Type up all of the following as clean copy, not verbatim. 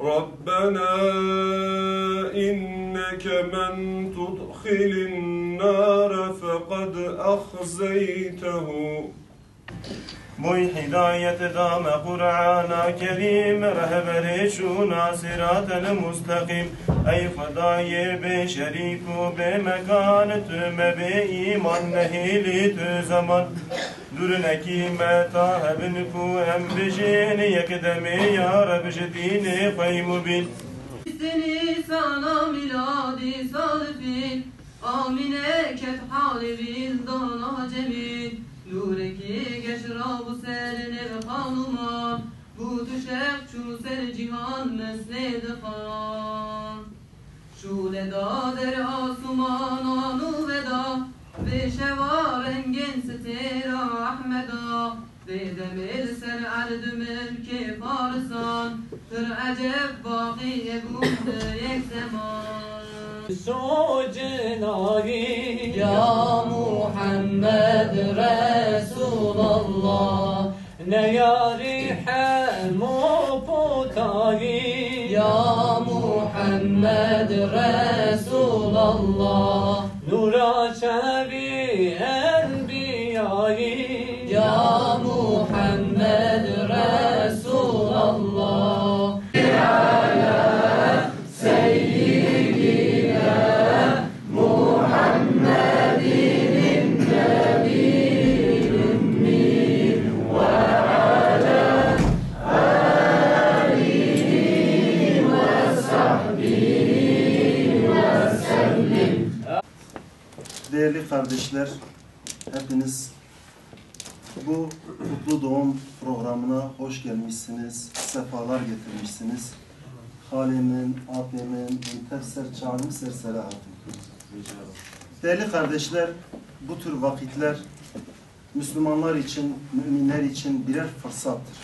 ربنا إنك من تدخل النار فقد أخزيته. Boy hidayet dame Kur'an-ı Kerim rehberi şu nasirat-ı mustakim. Ey fedai be şeriku be mekan tüme be iman nehili tü zaman. Durneki meta hebin ku em bejini yekdemi ya Rabbi jedini faymu bil. Seni sana miladi sarfin amine kef hali vildana cemil. Nureki geçra bu serine hanuma bu düşek şu ser cihan mesned khan. Şule da der asuman anu veda ve şeva rengen setera ahmeda ve demir ser ard mülke farsan tır acep baki ebunde yek zaman. Socenari Ya Muhammed Resulallah ne yarihe muputari Ya Muhammed Resulallah nura şebi enbiyari Ya Muhammed Resulallah Değerli kardeşler, hepiniz bu kutlu doğum programına hoş gelmişsiniz, sefalar getirmişsiniz. Halimin, abimin, müntefser çağrım serselahatım. Değerli kardeşler, bu tür vakitler Müslümanlar için, müminler için birer fırsattır.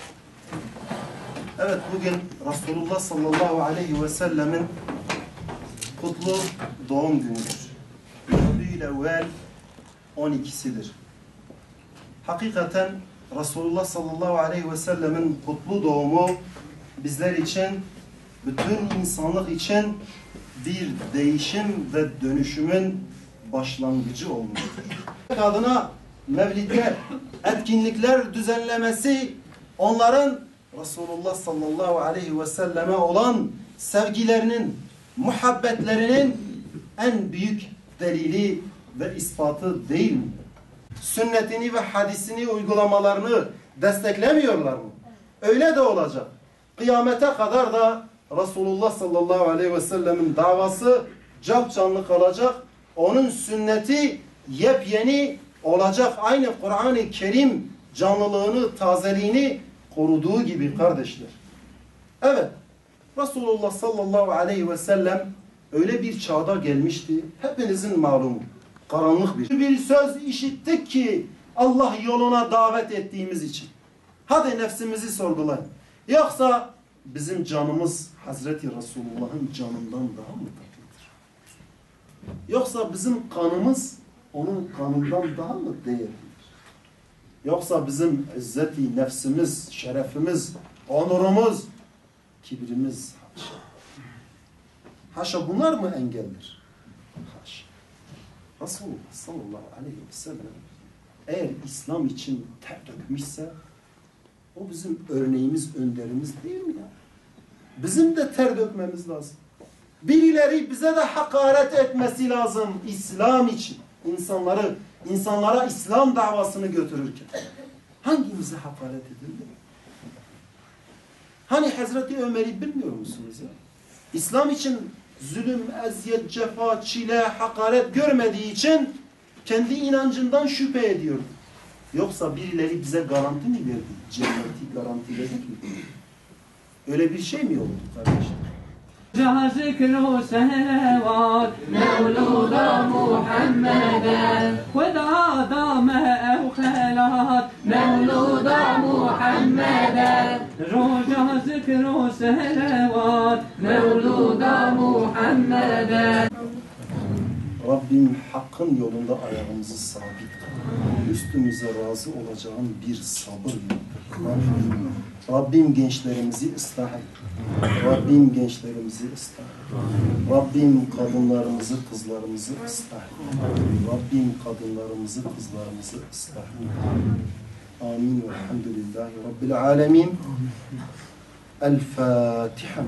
Evet, bugün Resulullah sallallahu aleyhi ve sellemin kutlu doğum günüdür. Evvel 12'sidir. Hakikaten Resulullah sallallahu aleyhi ve sellemin kutlu doğumu bizler için, bütün insanlık için bir değişim ve dönüşümün başlangıcı olmuştur. Adına mevlidler, etkinlikler düzenlemesi onların Resulullah sallallahu aleyhi ve selleme olan sevgilerinin, muhabbetlerinin en büyük delili ve ispatı değil mi? Sünnetini ve hadisini uygulamalarını desteklemiyorlar mı? Öyle de olacak. Kıyamete kadar da Resulullah sallallahu aleyhi ve sellemin davası capcanlı kalacak. Onun sünneti yepyeni olacak. Aynı Kur'an-ı Kerim canlılığını, tazeliğini koruduğu gibi kardeşler. Evet, Resulullah sallallahu aleyhi ve sellem öyle bir çağda gelmişti, hepinizin malumu, karanlık bir söz işittik ki Allah yoluna davet ettiğimiz için. Hadi nefsimizi sorgulayın. Yoksa bizim canımız Hazreti Resulullah'ın canından daha mı tatlıdır? Yoksa bizim kanımız onun kanından daha mı değerlidir? Yoksa bizim izzeti nefsimiz, şerefimiz, onurumuz, kibrimiz haşa. Haşa bunlar mı engeldir? Haşa. Resulullah sallallahu aleyhi ve sellem eğer İslam için ter dökmüşse o bizim örneğimiz, önderimiz değil mi ya? Bizim de ter dökmemiz lazım. Birileri bize de hakaret etmesi lazım İslam için. İnsanlara İslam davasını götürürken. Hangimize hakaret edildi? Hani Hazreti Ömer'i bilmiyor musunuz ya? İslam için zulüm, eziyet, cefa, çile, hakaret görmediği için kendi inancından şüphe ediyordu. Yoksa birileri bize garanti mi verdi? Cenneti garantiledik mi? Öyle bir şey mi oldu kardeşler? ذكر سهوات مولود محمدا وذا دام أو خلات مولود محمدا رجع ذكر سهوات مولود محمدا. Rabbim hakkın yolunda ayağımızı sabit kıl. Üstümüze razı olacağın bir sabır yoktur. Rabbim gençlerimizi ıslah et. Rabbim gençlerimizi ıslah et. Rabbim kadınlarımızı, kızlarımızı ıslah et. Rabbim kadınlarımızı, kızlarımızı ıslah et. Amin. Velhamdülillahi Rabbil alemin. El Fatiha.